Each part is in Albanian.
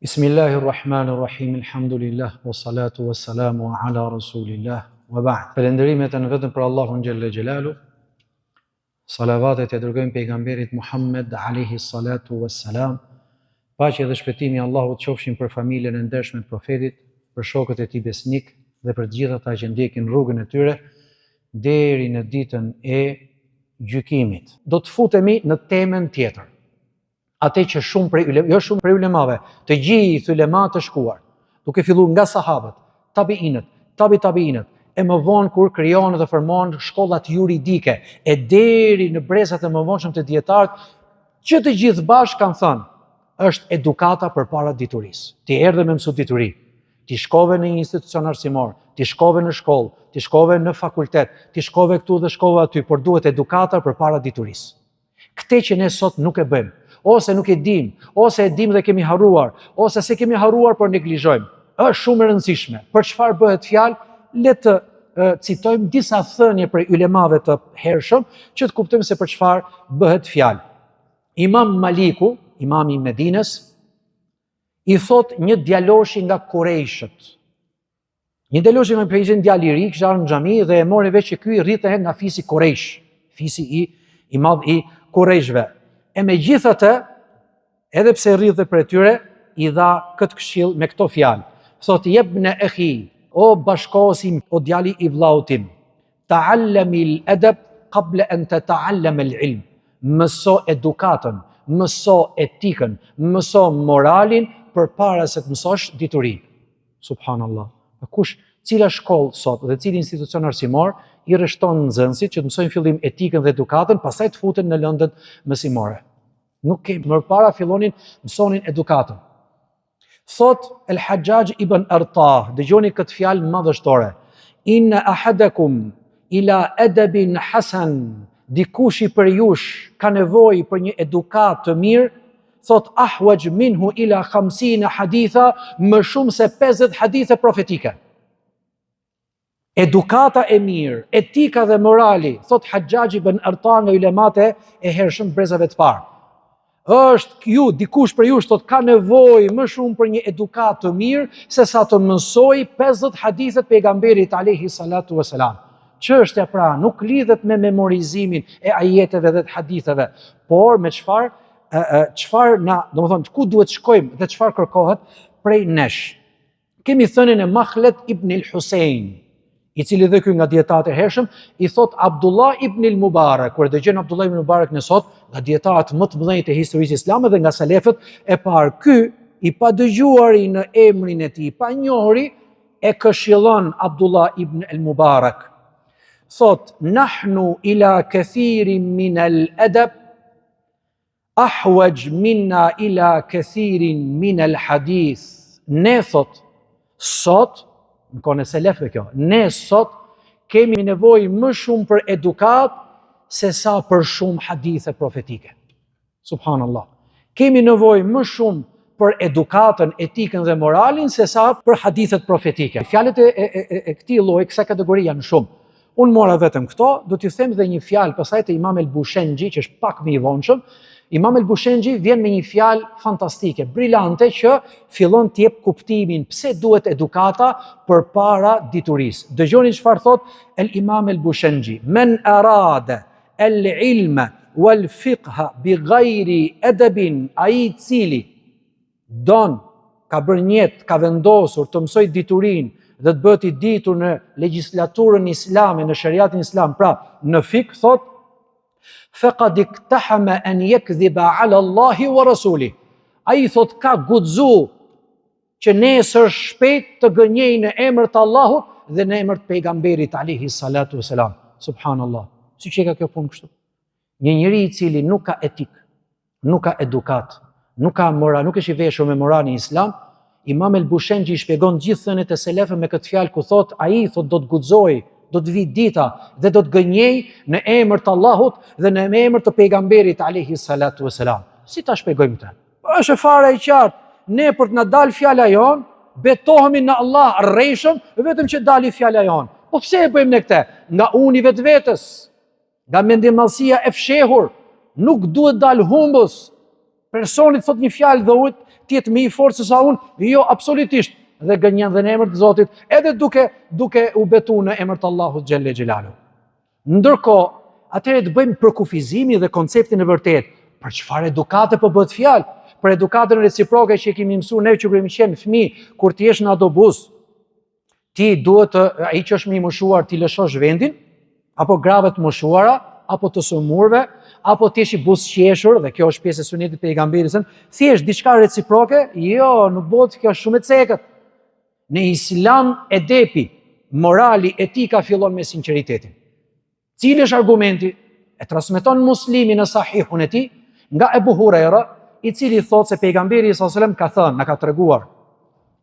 Bismillahirrahmanirrahim, alhamdulillah, wa salatu wa salamu ala rasulillah, wa ba'd. Falenderimet e në vetëm për Allahun Gjelle Gjelalu, salavatet e dërgojmë pejgamberit Muhammed alayhi salatu wa salam, paqja dhe shpëtimi Allahut qofshin për familjen e ndershme të profetit, për shokët e tij besnik dhe për të gjithë ata që ndjekin rrugën e tyre deri në ditën e gjykimit. Do të futemi në temën tjetër. Atë që shumë prej ulemave, të gjithë ulemat të shkuar, duke filluar nga sahabët, tabiinët, tabiinët, e më vonë kur krijohen dhe formohen shkollat juridike, e deri në brezat e mëvonshëm të dietarët, që të gjithë bashkë kanë thënë, është edukata përpara diturisë. Ti erdhe me mësu dituri, ti shkove në një institucion arsimor, ti shkove në shkollë, ti shkove në fakultet, ti shkove këtu dhe shkove aty, por duhet edukata përpara diturisë. Këtë që ne sot nuk e bëjmë, ose nuk e dim, ose e dim dhe kemi harruar, ose se kemi harruar por neglizhojmë. Është shumë e rëndësishme. Për çfarë bëhet fjalë? Le të citojmë disa thënie prej ulemave të hershëm që të kuptojmë se për çfarë bëhet fjalë. Imam Maliku, imami i Medinës, i thot një djaloshi nga Kurejshët. Një djaloshi nga pejgamberi djali i ri, kishte ardhur në xhami dhe e mori vesh që ky rrite nga fisi Kurejsh, fisi i madh i Kurejshëve. E me gjithatë, edhe pse rridhe për tyre, i dha këtë këshill me këto fjalë. Thot, jebne ehi, o bashkosim, o djali i vllaut tim, ta'allami al-adab qabla an tata'allama al-ilm. Mëso edukatën, mëso etikën, mëso moralin përpara se të mësosh diturinë. Subhanallah. Cila shkollë sot dhe cili institucion arsimor i rreshton nxënësit që të mësojnë fillim etikën dhe edukatën, pastaj të futen në lëndën mësimore. Nuk ke përpara fillonin mësonin edukatën. Thot El-Hajjaj ibn Artah, dëgjoni këtë fjalë madhështore. Inna ahadakum ila adabin hasan, dikush i për jush ka nevojë për një edukat të mirë, thot ahwaj minhu ila 50 haditha, më shumë se 50 hadithe profetike. Edukata e mirë, etika dhe morali, thot Hajjaj ibn Artah nga ulemate e hershëm brezave të parë. Dikush për ju thot ka nevojë më shumë për një edukat të mirë se sa të mësoj 50 hadithet pejgamberit alayhi salatu wasalam. Çështja pra nuk lidhet me memorizimin e ajeteve dhe të haditheve, por me ku duhet shkojmë dhe çfarë kërkohet prej nesh. Kemi thënien e Makhled ibn al-Husayn, i cili dhe ky nga dietarët e hershëm, i thot Abdullah ibn al-Mubarak, kur dëgjon Abdullah ibn al-Mubarak në sot, nga dietarët më të mëdhenj të historisë islame dhe nga selefët e parë, ky i pa dëgjuari në emrin e tij, pa njohuri, e këshillon Abdullah ibn al-Mubarak. Thot, nahnu ila kathirin min al-adab ahwaj minna ila kathirin min al-hadith. Ne thot, sot në kohën e selefëve kjo, ne sot kemi nevojë më shumë për edukat se sa për shumë hadithe profetike. Subhanallah. Kemi nevojë më shumë për edukatën, etikën dhe moralin se sa për hadithet profetike. Fjalët e këtij lloji, kësaj kategorie janë shumë. Unë mora vetëm këto, do t'ju them dhe një fjalë pasaj të Imam el-Bushenji, që është pak më i vonshëm. Imam el-Bushenji vjen me një fjalë fantastike, brillante, që fillon të jep kuptimin pse duhet edukata përpara diturisë. Dëgjoni çfarë thot el-Imam el-Bushenji: "Men arada el-ilma wal-fiqha bighayri adabin", ai cili don, ka bërë njet, ka vendosur të mësoj diturinë dhe të bëhet i ditur në legjislaturën islame, në shariatin islam, pra në fik, thot, faqad iktahama an yakdhiba ala Allahi wa rasuli. Ai thot ka guxu që nesër shpejt të gënjej në emër të Allahut dhe në emër të pejgamberit alayhi salatu wasalam. Subhanallah. Si që ka kjo punë kështu? Një njeri i cili nuk ka etik, nuk ka edukat, nuk ka moral, nuk është i veshur me moralin islam, Imam el-Bushenji shpjegon gjithë thëniet e selefëve me këtë fjalë ku thot ai thot do të guxoj, do të vi dita dhe do të gënjej në emër të Allahut dhe në emër të pejgamberit alayhi salatu wasalam. Si ta shpjegojmë këtë? Është fare e qartë. Ne për të na dalë fjala jon, betohemi në Allah rreshëm vetëm që dali fjala jon. Po pse e bëjmë ne këtë? Nga uni vetvetes, nga mendimallësia e fshehur, nuk duhet dal humbus. Personi thot një fjalë dhe të jetë më i fortë se sa unë? Jo, absolutisht. Dhe gënjen dhe në emër të Zotit, edhe duke u betu në emër të Allahut xhelle xhelalu. Ndërkohë, atëherë të bëjmë për kufizimin dhe konceptin e vërtet. Për çfarë edukate po bëhet fjalë? Për edukatën reciproke që kemi mësuar ne që kemi qenë fëmijë, kur ti jesh në autobus, ti duhet ai që është më i moshuar ti lëshosh vendin, apo grave të moshuara, apo të sëmurve, apo ti je i buzëqeshur, dhe kjo është pjesë e sunetit të pejgamberit, thjesht diçka reciproke, jo, nuk bëhet kjo shumë e cekët. Në Islam edepi, morali, etika fillon me sinqeritetin. Cili është argumenti? E transmeton Muslimi në Sahihun e tij nga Ebu Huraira, i cili thotë se pejgamberi sallallahu alajhi wasallam ka thënë, na ka treguar: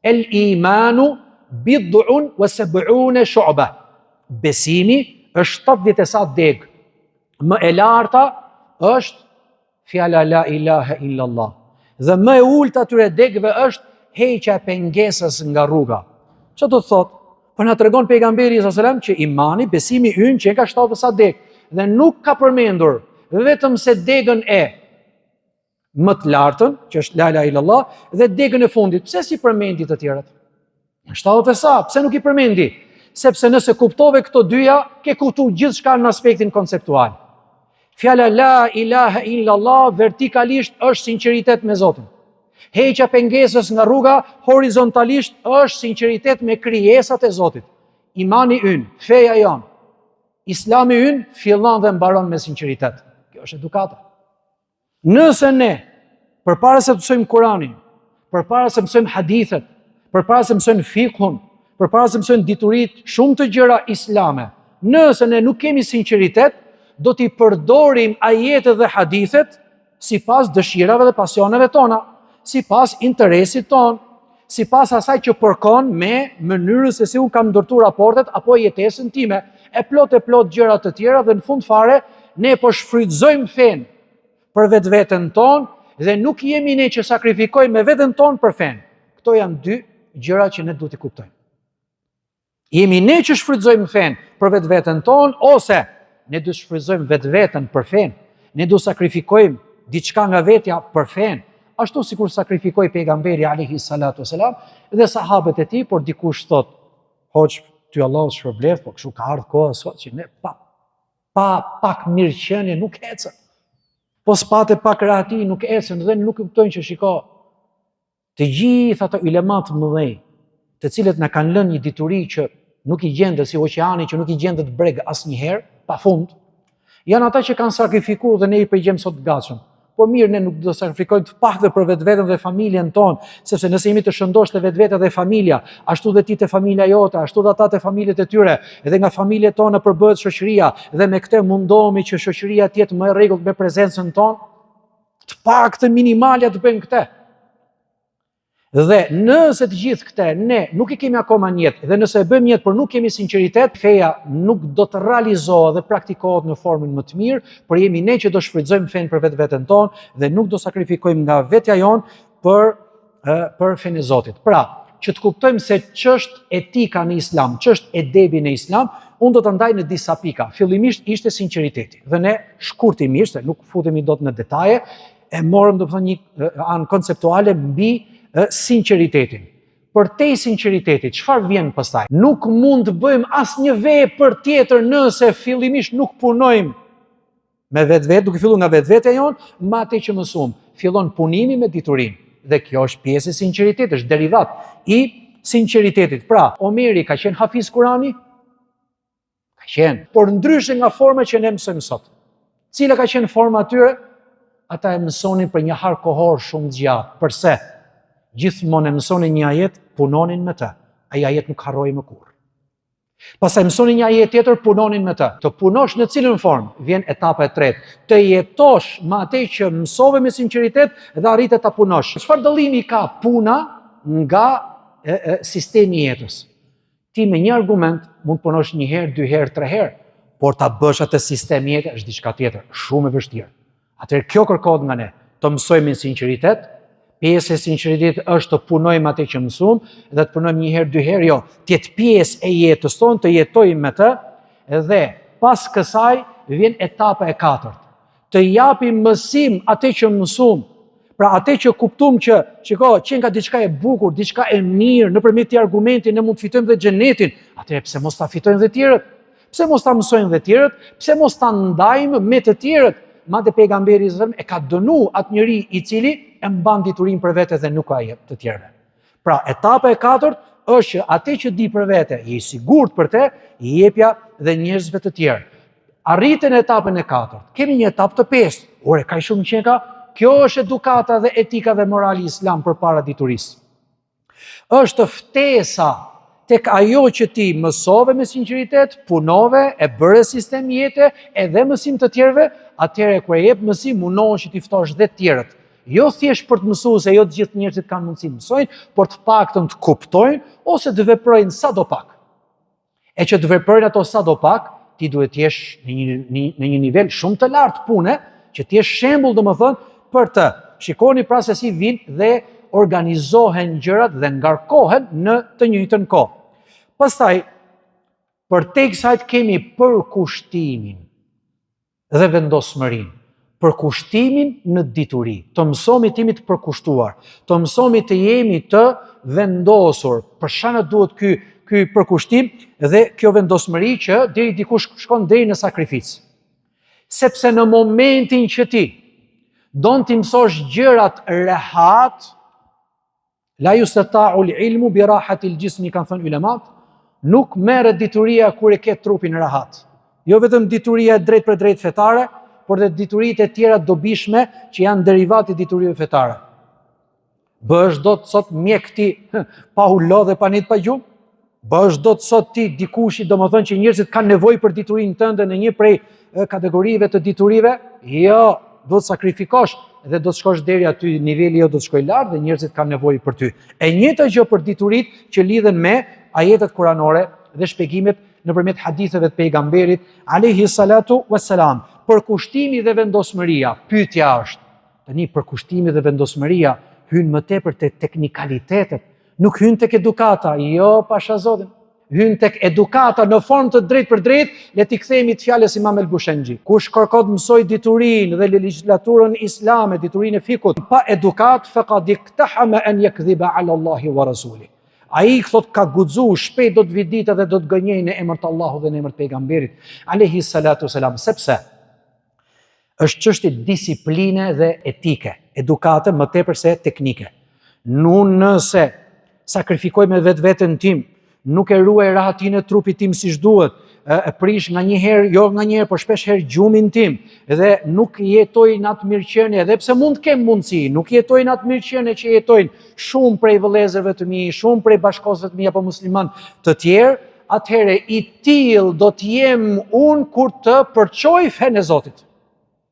El imanu bid'un wa sab'una shu'ba. Besimi është 70 sa deg. Më e larta është fjala la ilaha illallah. Dhe më e ulta atyre degëve është heqja e pengesës nga rruga. Çfarë do të thotë? Po na tregon pejgamberi sallallahu alajhi wasallam që imani, besimi ynë që ka 70 sa deg, dhe nuk ka përmendur vetëm se degën e më të lartën, që është la ilaha illallah, dhe degën e fundit. Pse si përmendi të tjerat? 70 sa, pse nuk i përmendi? Sepse nëse kuptove këto dyja, ke kuptuar gjithçka në aspektin konceptual. Fjala la ilaha illallah vertikalisht është sinqeritet me Zotin. Heqja pengesës nga rruga horizontalisht është sinqeritet me krijesat e Zotit. Imani ynë, feja jon, Islami ynë fillon dhe mbaron me sinqeritet. Kjo është edukata. Nëse ne, përpara se të mësojmë Kur'anin, përpara se mësojmë hadithet, përpara se mësojmë fikhun, përpara se mësojmë diturit shumë të gjëra islame, nëse ne nuk kemi sinqeritet, do t'i përdorim ajetet dhe hadithet sipas dëshirave dhe pasioneve tona, sipas interesit ton, sipas asaj që përkon me mënyrën se si u kam ndërtuar raportet apo jetesën time, e plot gjëra të tjera, dhe në fund fare ne po shfrytëzojmë fen për vetveten ton dhe nuk jemi ne që sakrifikojmë me veten ton për fen. Këto janë dy gjëra që ne duhet i kuptojmë. Jemi ne që shfrytëzojmë fen për vetveten ton, ose ne duhet shfrytëzojmë vetveten për fen. Ne duhet sakrifikojmë diçka nga vetja për fen, ashtu sikur sakrifikoi pejgamberi alayhi salatu wasalam dhe sahabët e tij, por dikush thot: "Hoç, ty Allahu shpërbleft, po kështu ka ardhur koha sot që ne pak mirëqenie nuk ecën. Po spate pak rahati nuk ecën dhe nuk kuptojnë që shiko, të gjithë ata ulemat mëdhej, të cilët na kanë lënë një dituri që nuk i gjendet, si oqeani që nuk i gjendet breg asnjëherë, pafund, janë ata që kanë sakrifikuar dhe ne i përgjigjem sot gatshëm. Po mirë, ne nuk do sakrifikojmë të pak dhe për vetveten dhe familjen tonë, sepse nëse jemi të shëndosh të vetveta dhe familja, ashtu dhe ti të familja jote, ashtu dhe ata të familjet e tyre, edhe nga familjet tona përbëhet shoqëria, dhe me këtë mundohemi që shoqëria të jetë më e rregullt me prezencën tonë, të paktën minimalja të bëjmë këtë. Dhe nëse të gjithë këtë ne nuk i kemi akoma në jetë, dhe nëse e bëjmë jetë por nuk kemi sinqeritet, feja nuk do të realizohet dhe praktikohet në formën më të mirë, por jemi ne që do shfrytëzojmë fen për vetveten tonë dhe nuk do sakrifikojmë nga vetja jonë për fen e Zotit. Pra, që të kuptojmë se ç'është etika në Islam, ç'është edebi në Islam, unë do të ndaj në disa pika. Fillimisht ishte sinqeriteti. Dhe ne shkurtimisht, se nuk futemi dot në detaje, e morëm domethënë një anë konceptuale mbi sinqeritetin. Për te sinqeritetit, çfarë vjen pastaj? Nuk mund të bëjmë asnjë vepër tjetër nëse fillimisht nuk punojmë me vetvete, duke filluar nga vetvetja jonë, me atë që mësuam. Fillon punimi me diturinë. Dhe kjo është pjesë e sinqeritetit, është derivat i sinqeritetit. Pra, Omeri ka qenë hafiz Kurani? Ka qenë, por ndryshe nga forma që ne mësojmë sot. Cila ka qenë forma atyre? Ata e mësonin për një harë kohor shumë gjatë. Përse? Gjithmonë e mësonin një ajet, punonin me të. Ai ajet nuk harroi më kurrë. Pastaj mësonin një ajet tjetër, punonin me të. Të punosh në cilën formë? Vjen etapa e tretë. Të jetosh me atë që mësove me sinqeritet dhe arritet ta punosh. Çfarë dallimi ka puna nga sistemi i jetës? Ti me një argument mund të punosh një herë, 2 herë, 3 herë, por ta bësh atë sistem jetë është diçka tjetër, shumë e vështirë. Atëherë kjo kërkohet nga ne, të mësojmë me sinqeritet. Pjesë e sinqeritetit është të punojmë atë që mësuam dhe të punojmë një herë, 2 herë, jo, të jetë pjesë e jetës tonë, të jetojmë me të, dhe pas kësaj vjen etapa e 4. Të japim mësim atë që mësuam, Pra atë që kuptum që, qenë ka diçka e bukur, diçka e mirë, nëpërmjet këtij argumenti ne mund të fitojmë dhe xhenetin, atëherë pse mos ta fitojmë dhe tjerët? Pse mos ta mësojmë dhe tjerët? Pse mos ta ndajmë me të tjerët? Madje pejgamberi e ka dënuar atë njeri i cili e mban diturinë për vete dhe nuk ka jep të tjerëve. Pra etapa e katërt është që atë që di për vete, je i sigurt për te, i jepja dhe njerëzve të tjerë. Arritën etapën e katërt. Kemi një etapë të pestë. Ore, ka shumë qenka. Kjo është edukata dhe etika dhe morali islam përpara diturisë. Është ftesa tek ajo që ti mësove me sinqeritet, punove, e bëre sistem jete, edhe mësim të tjerëve, atëherë kur e jep mësim, mundohesh që ti ftosh dhe të tjerët. Jo thjesht për të mësuar se jo të gjithë njerëzit kanë mundësi të mësojnë, por të paktën të kuptojnë ose të veprojnë sadopak. E që të veprojnë ato sadopak, ti duhet të jesh në një nivel shumë të lartë pune, që ti jesh shembull domethënë për të. Shikoni pra se si vinë dhe organizohen gjërat dhe ngarkohen në të njëjtën kohë. Pastaj, përtej kësaj kemi përkushtimin dhe vendosmërinë. Përkushtimin në dituri, të mësomi të jemi të përkushtuar, të mësomi të jemi të vendosur. Për shkak duhet ky përkushtim dhe kjo vendosmëri që deri dikush shkon deri në sakrificë. Sepse në momentin që ti don të mësosh gjërat rehat, la yustata'u al-ilmu bi rahati al-jismi, kanë thënë ulemat, nuk merret dituria kur e ke trupin rehat. Jo vetëm dituria e drejt për drejt fetare, por dhe dituritë e tjera dobishme që janë derivati diturive fetare. Bësh do të sot mjek ti pa u lodhe pa nit pa gjumë? Bësh do të sot ti dikush domethënë që njerëzit kanë nevojë për diturinë tënde në një prej kategorive të diturive? Jo, do të sakrifikosh dhe do të shkosh deri aty, niveli jo do të shkojë lart dhe njerëzit kanë nevojë për ty. E njëjta gjë për dituritë që lidhen me ajetet kuranore dhe shpjegimet nëpërmjet haditheve të pejgamberit alayhi salatu wassalam. Përkushtimi dhe vendosmëria, pyetja është, tani përkushtimi dhe vendosmëria hyn më tepër te teknikalitetet, nuk hyn tek edukata, jo pasha zotin. Hyn tek edukata në formë të drejtë për drejtë, le t'i kthehemi të fjalës Imam el-Bushenxhi. Kush kërkon të mësoj diturinë dhe legjislaturën islame, diturinë e fikut, pa edukat, faqad iqtahama an yakdhiba ala Allahi wa rasuli. Ai thot ka guxu, shpejt do të vi dita dhe do të gënjej në emër të Allahut dhe në emër të pejgamberit alayhi salatu wasalam, sepse është çështje disipline dhe etike, edukate më tepër se teknike. Nëse sakrifikoj me vetveten tim, nuk e ruaj rahatin e trupit tim siç duhet, e prish nga një herë, jo nga një herë, por shpesh herë gjumin tim, dhe nuk jetoj në atë mirëqenie, edhe pse mund të kem mundësi, nuk jetoj në atë mirëqenie që jetojnë shumë prej vëllezërve të mi, shumë prej bashkosëve të mi apo musliman të tjerë, atëherë i till do të jem unë kur të përçoj fenë e Zotit.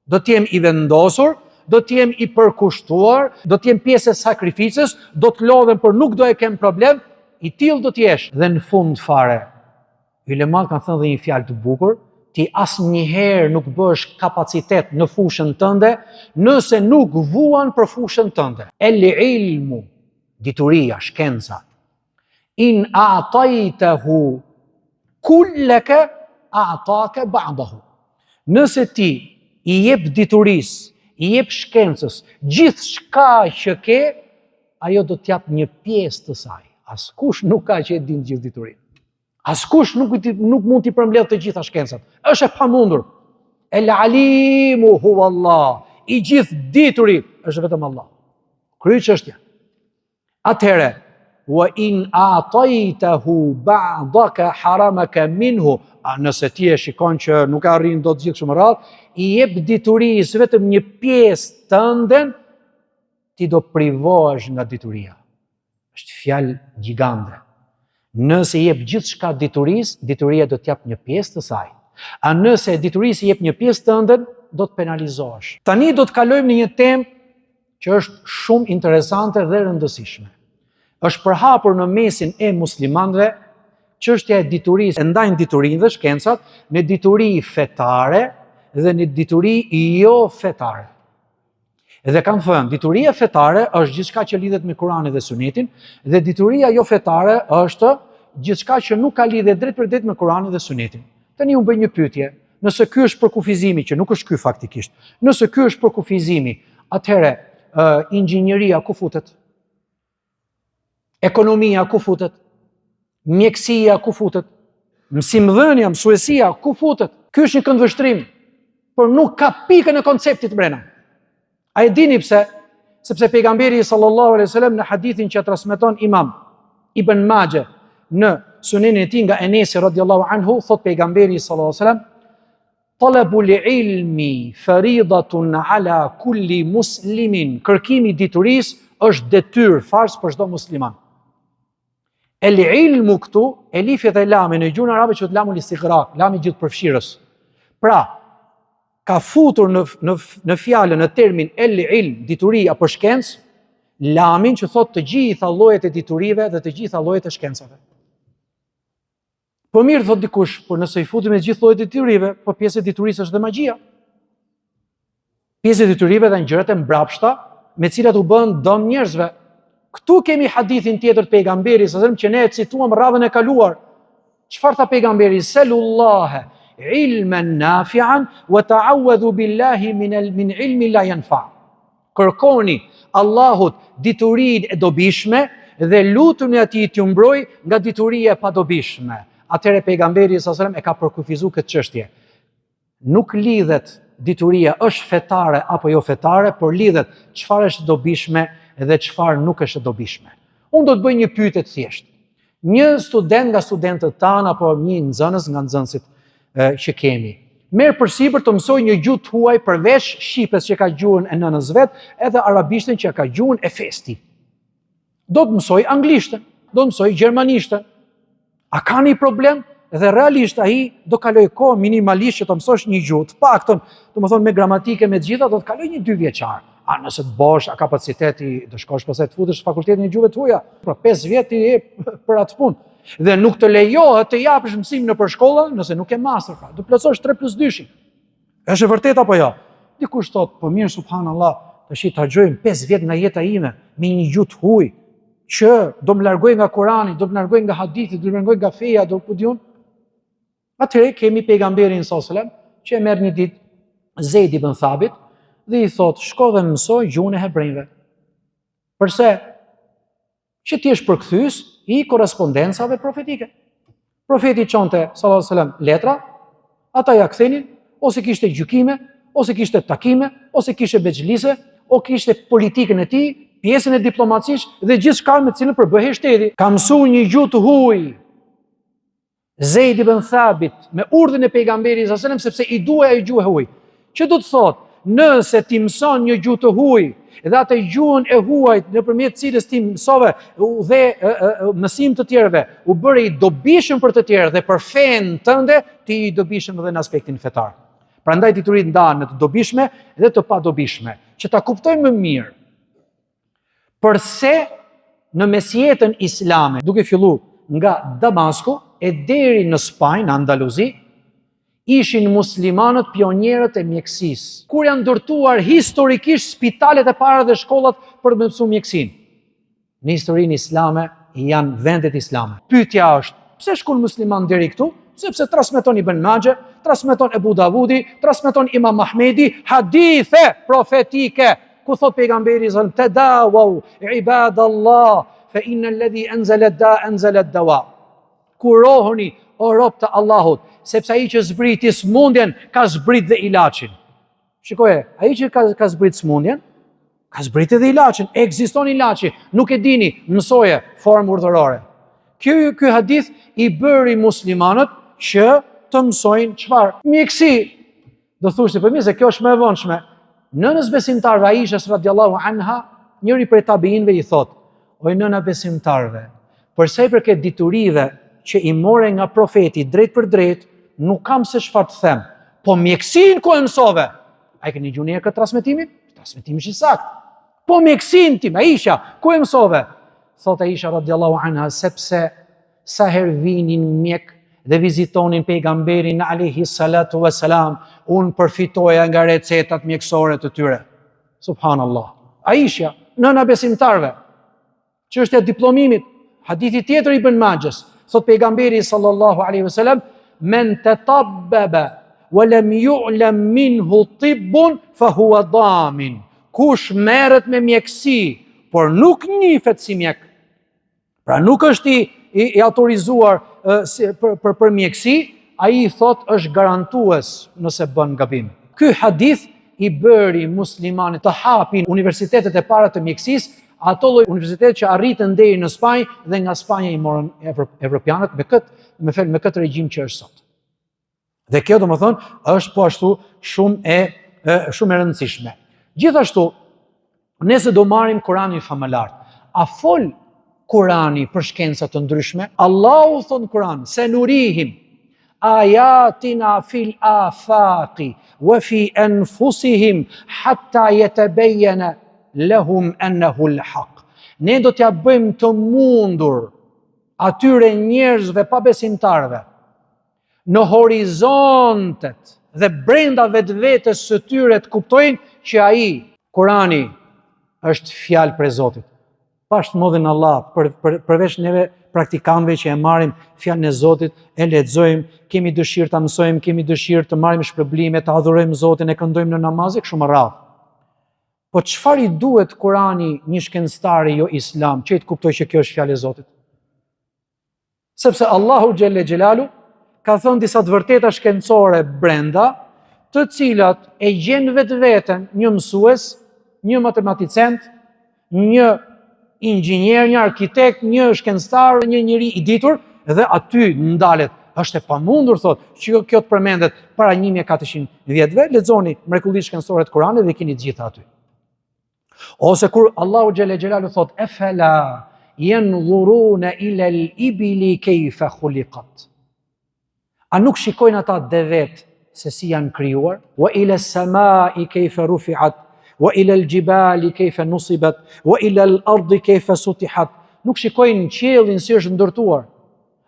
Do të jem i vendosur, do të jem i përkushtuar, do të jem pjesë e sakrificës, do të lodhem por nuk do e kem problem, i till do të jesh. Dhe në fund fare, ulemat kanë thënë dhe një fjalë të bukur, ti asnjëherë nuk bësh kapacitet në fushën tënde, nëse nuk vuan për fushën tënde. El ilmu, dituria, shkenca. In a'taytahu kullaka a'taka ba'dahu. Nëse ti i jep diturisë, i jep shkencës, gjithë shka që ke, ajo do t'jap një pjesë të saj. Askush nuk ka që e din gjithë diturinë. Askush nuk mund t'i përmbledh të gjitha shkencat. Është e pamundur. El alimu huwa Allah. I gjithë dituri është vetëm Allah. Krye çështja. Atëherë, wa in a'taytahu ba'daka haramaka minhu, nëse ti e shikon që nuk arrin dot gjithë shumë radh, i jep diturisë vetëm një pjesë tënden, ti do privohesh nga dituria. Është fjalë gjigande. Nëse jep gjithçka diturisë, dituria do t'jap një pjesë të saj. A nëse diturisë jep një pjesë tënden, do të penalizohesh. Tani do të kalojmë në një temë që është shumë interesante dhe rëndësishme. Është përhapur në mesin e muslimanëve çështja e diturisë, e ndajnë diturinë dhe shkencat në dituri fetare dhe në dituri jo fetare. Dhe kanë thënë, dituria fetare është gjithçka që lidhet me Kur'anin dhe Sunetin, dhe dituria jo fetare është gjithçka që nuk ka lidhje drejt për drejt me Kur'anin dhe Sunetin. Tani unë bëj një pyetje, nëse ky është për kufizimi, që nuk është ky faktikisht, nëse ky është për kufizimi, atëherë inxhinieria ku futet? Ekonomia ku futet? Mjekësia ku futet? Mësimdhënia, mësuesia ku futet? Ky është një këndvështrim, por nuk ka pikën e konceptit brenda. A e dini pse? Sepse pejgamberi sallallahu alaihi wasallam në hadithin që transmeton Imam Ibn Majah në Sunenin e tij nga Enesi radhiyallahu anhu, thot pejgamberi sallallahu alaihi wasallam: "Talabul ilmi faridatun ala kulli muslimin." Kërkimi i diturisë është detyrë fars për çdo musliman. El ilmu këtu, elifi dhe lami në gjuhën arabe quhet lamul istighraq, lami gjithëpërfshirës. Pra, ka futur në fjalën, në termin el ilm, dituri apo shkencë, lamin që thot të gjitha llojet e diturive dhe të gjitha llojet e shkencave. Po mirë, thot dikush, por nëse i futim me gjithë llojet e diturive, po pjesë e diturisë është dhe magjia. Pjesë e diturive dhe gjërat e mbrapshta me cilat u bën dëm njerëzve. Këtu kemi hadithin tjetër të pejgamberit që ne e cituam radhën e kaluar. Çfarë tha pejgamberi? Selullahe ilmen nafi'an wa ta'awadhu billahi min ilmi la yanfa. Kërkoni Allahut diturinë e dobishme dhe lutuni atij t'ju mbrojë nga dituria e padobishme. Atëherë pejgamberi sallallahu alajhi wasallam e ka përkufizuar këtë çështje. Nuk lidhet dituria është fetare apo jo fetare, por lidhet çfarë është dobishme dhe çfarë nuk është dobishme. Unë do të bëj një pyetje të thjeshtë. Një student nga studentët tanë apo një nxënës nga nxënësit që kemi, merr përsipër të mësoj një gjuhë të huaj përveç shqipes që ka gjuhën e nënës vet, edhe arabishtën që ka gjuhën e festi. Do të mësoj anglishtën, do të mësoj gjermanishtën. A ka një problem? Dhe realisht ai do kaloj kohë minimalisht që të mësosh një gjuhë, të paktën, domethënë me gramatike me të gjitha, do të kaloj 1-2 vjeçar. A nëse të bosh, a kapaciteti, do shkosh pastaj të futesh në fakultetin e gjuhëve të huaja, për 5 vjet ti je për atë punë. Dhe nuk të lejohet të japësh mësim në përshkolla nëse nuk ke master, do plotësosh 3+2. Është e vërtetë apo jo? Dikush thot, po mirë subhanallahu, tash ta harxojm 5 vjet nga jeta ime me një gjuhë të huaj, që do më largoj nga Kurani, do më largoj nga hadithi, do më largoj nga feja, do ku diun. Atëherë kemi pejgamberin sallallahu alajhi wasallam që e merr një ditë Zeid ibn Thabit dhe i thot, shko dhe mësoj gjuhën e hebrejve. Përse? Që ti është përkthyes i korrespondencave profetike. Profeti çonte sallallahu alajhi wasallam letra, ata ja kthenin, ose kishte gjykime, ose kishte takime, ose kishte bexhlise, ose kishte politikën e tij, pjesën e diplomacisë dhe gjithçka me cilën përbëhej shteti. Ka mësuar një gjuhë të huaj Zeid ibn Thabit me urdhën e pejgamberit sallallahu alajhi wasallam sepse i duaj ai gjuhë e huaj. Që do të thotë, nëse ti mëson një gjuhë të huaj dhe atë gjuhën e huaj nëpërmjet cilës ti mësove dhe mësim të tjerëve u bëre i dobishëm për të tjerë dhe për fen tënde, ti i dobishëm edhe në aspektin fetar. Prandaj diturit ndahen në të dobishme dhe të padobishme. Që ta kuptojmë më mirë. Përse në mesjetën islame, duke filluar nga Damasku e deri në Spanjë, në Andaluzi, ishin muslimanët pionierët e mjekësisë. Kur janë ndërtuar historikisht spitalet e para dhe shkollat për të mësuar mjekësinë. Në historinë islame janë vendet islame. Pyetja është, pse shkon musliman deri këtu? Sepse transmeton Ibn Majah, transmeton Ebu Davudi, transmeton Imam Ahmedi, hadithe profetike, ku thot pejgamberi sallallahu alajhi wasallam, tadawu ibadallah, fa inna alladhi anzala ad-dawa. Kurohuni o rob të Allahut, sepse ai që zbriti smundjen ka zbrit dhe ilaçin. Shikoje, ai që ka zbrit smundjen, ka zbrit edhe ilaçin. Ekziston ilaçi, nuk e dini, mësoje formë urdhërore. Ky hadith i bëri muslimanët që të mësojnë çfarë? Mjekësi. Do thoshte për mirë se kjo është më e vonshme. Nënës besimtarve Aishës radhiyallahu anha, njëri prej tabiinëve i thot: "O nëna besimtarve, për sa i përket diturive që i more nga profeti drejt për drejt, nuk kam se çfarë të them. Po mjekësinë ku e mësove?" A e keni gjuar këtë transmetimin? Transmetimi është i saktë. Po mjekësinë tim, Aisha, ku e mësove? Thot Aisha radhiyallahu anha, sepse sa herë vinin mjek dhe vizitonin pejgamberin alayhi salatu wassalam, unë përfitoja nga recetat mjekësore të tyre. Subhanallah. Aisha, nëna besimtarve, çështja e diplomimit, hadithi tjetër i Ibn Majahs, thot pejgamberi sallallahu alaihi wasallam, men tatabbaba wa lam yu'lam minhu tibbun fa huwa damin. kush merret me mjekësi, por nuk njihet si mjek, pra nuk është i autorizuar për mjekësi, ai i thot është garantues nëse bën gabim. Ky hadith i bëri muslimanit të hapin universitetet e para të mjekësisë, ato lloj universitet që arritën deri në Spanjë dhe nga Spanja i morën evropianët me këtë regjim që është sot. Dhe kjo domethënë është po ashtu shumë e rëndësishme. Gjithashtu, nëse do marrim Kuranin famëlar, a fol Kurani për shkenca të ndryshme? Allahu thon në Kuran, se nurihim ayatina fil afaqi wa fi anfusihim hatta yatabayyana lahum annahu al-haq. Ne do t'ja bëjmë të mundur atyre njerëzve pabesimtarve në horizontet dhe brenda vetvetes së tyre të kuptojnë që ai, Kurani, është fjalë për Zotit. Pashtë modhin Allah, përveç neve praktikantëve që e marrim fjalën e Zotit, e lexojmë, kemi dëshirë ta mësojmë, kemi dëshirë të marrim shpërblime, të adhurojmë Zotin, e këndojmë në namaz, kështu më radhë. Po çfarë i duhet Kurani një shkencëtari jo islam, që i të kuptoj që kjo është fjalë e Zotit? Sepse Allahu xhelle xhelalu ka thënë disa të vërteta shkencore brenda, të cilat e gjen vetveten një mësues, një matematicent, një inxhinier, një arkitekt, një shkencëtar, një njeri i ditur, dhe aty ndalet. Është e pamundur, thot, që kjo të përmendet para 1400 vjetëve, lexoni mrekullitë shkencore të Kuranit dhe keni të gjitha aty. Ose kur Allahu xhelle xhelalu thot, efela yanzuruna ila al-ibli kayfa khuliqat. A nuk shikojnë ata devet se si janë krijuar? Wa ila as-samai kayfa rufi'at, wa ila al-jibali kayfa nusibat, wa ila al-ardi kayfa sutihat. Nuk shikojnë qiellin si është ndërtuar.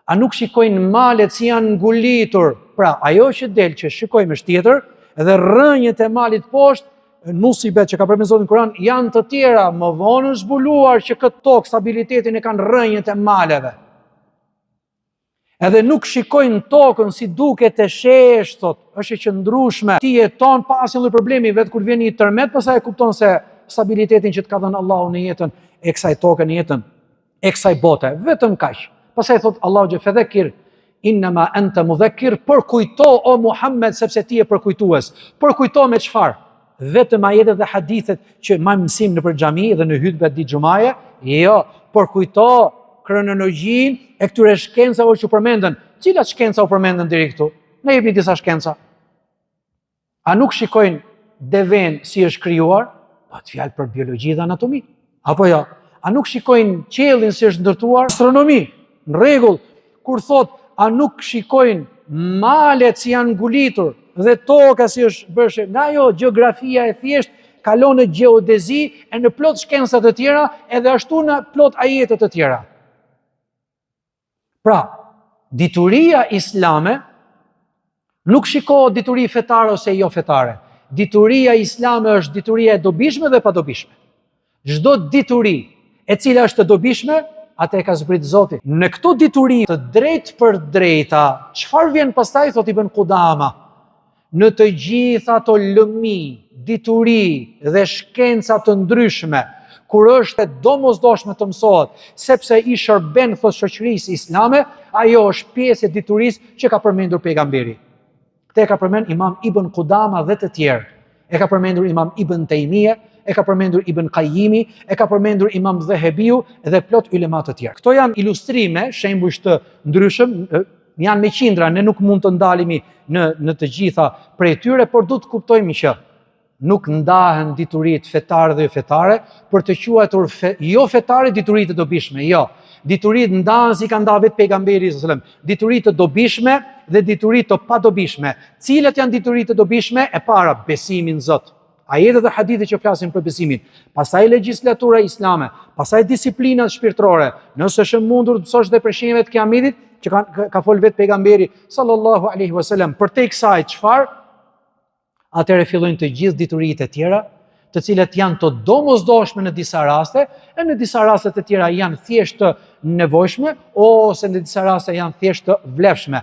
A nuk shikojnë malet si janë ngulitur? Pra, ajo që del që shikojmë është tjetër, edhe rrënjët e malit poshtë, nusibet që ka përmendur Zoti në Kur'an, janë të tjera, më vonë zbuluar që këtë tokë stabilitetin e kanë rrënjët e maleve. Edhe nuk shikojnë tokën si duket e sheshtë, thot, është e qëndrueshme. Ti jeton pa asnjë lloj problemi, vetë kur vjen një tërmet, pastaj e kupton se stabilitetin që të ka dhënë Allahu në jetën e kësaj toke, në jetën e kësaj bote, vetëm kaq. Pastaj thot Allahu xhe fedhekir, innama anta mudhakkir, përkujto o Muhammed sepse ti je përkujtues. Përkujto me çfarë? Vetëm ajetet dhe hadithet që më mësim në për xhami dhe në hutbet ditë xumaje? Jo, përkujto kronologjinë e këtyre shkencave që përmenden. Cilat shkenca u përmenden deri këtu? Ne jepni disa shkenca. A nuk shikojnë deven si është krijuar? Po të fjalë për biologji dhe anatomi. Apo jo? A nuk shikojnë qiellin si është ndërtuar? Astronomi. Në rregull. Kur thot, a nuk shikojnë malet si janë ngulitur dhe toka si është bërë? Nga jo, gjeografia e thjesht kalon në gjeodezi e në plot shkenca të tjera, edhe ashtu në plot ajete të tjera. Pra, dituria islame nuk shikohet dituri fetare ose jo fetare. Dituria islame është dituria e dobishme dhe pa dobishme. Çdo dituri e cila është e dobishme, atë e ka zbrit Zoti. Në këto dituri të drejtë për drejta, çfarë vjen pastaj, thot Ibn Qudama? Në të gjitha ato lëmi, dituri dhe shkenca të ndryshme, kur është e domosdoshme të mësohet, sepse i shërben, thot, shoqërisë islame, ajo është pjesë e diturisë që ka përmendur pejgamberi. Këtë e ka përmendur Imam Ibn Qudama dhe të tjerë. E ka përmendur Imam Ibn Taymije, e ka përmendur Ibn Qayyimi, e ka përmendur Imam Dhahabiu dhe plot ulema të tjerë. Këto janë ilustrime, shembuj të ndryshëm, janë me qindra, ne nuk mund të ndalemi në të gjitha prej tyre, por du të kuptojmë që nuk ndahen diturit fetare dhe jo fetare, për të quajtur jo fetare diturit të dobishme, jo. Diturit ndahen si ka ndarë vetë pejgamberi sallallahu alajhi wasallam, diturit të dobishme dhe diturit të padobishme. Cilat janë diturit të dobishme? E para, besimi në Zot. Ajetet dhe hadithet që flasin për besimin, pastaj legjislatura islame, pastaj disiplinat shpirtërore. Nëse është mundur të mësosh dhe për shenjat e kiametit që ka fol vetë pejgamberi sallallahu alaihi wasallam. Përtej kësaj çfarë? Atëherë fillojnë të gjithë dituritë e tjera, të cilat janë të domosdoshme në disa raste, e në disa raste të tjera janë thjesht të nevojshme, ose në disa raste janë thjesht të vlefshme.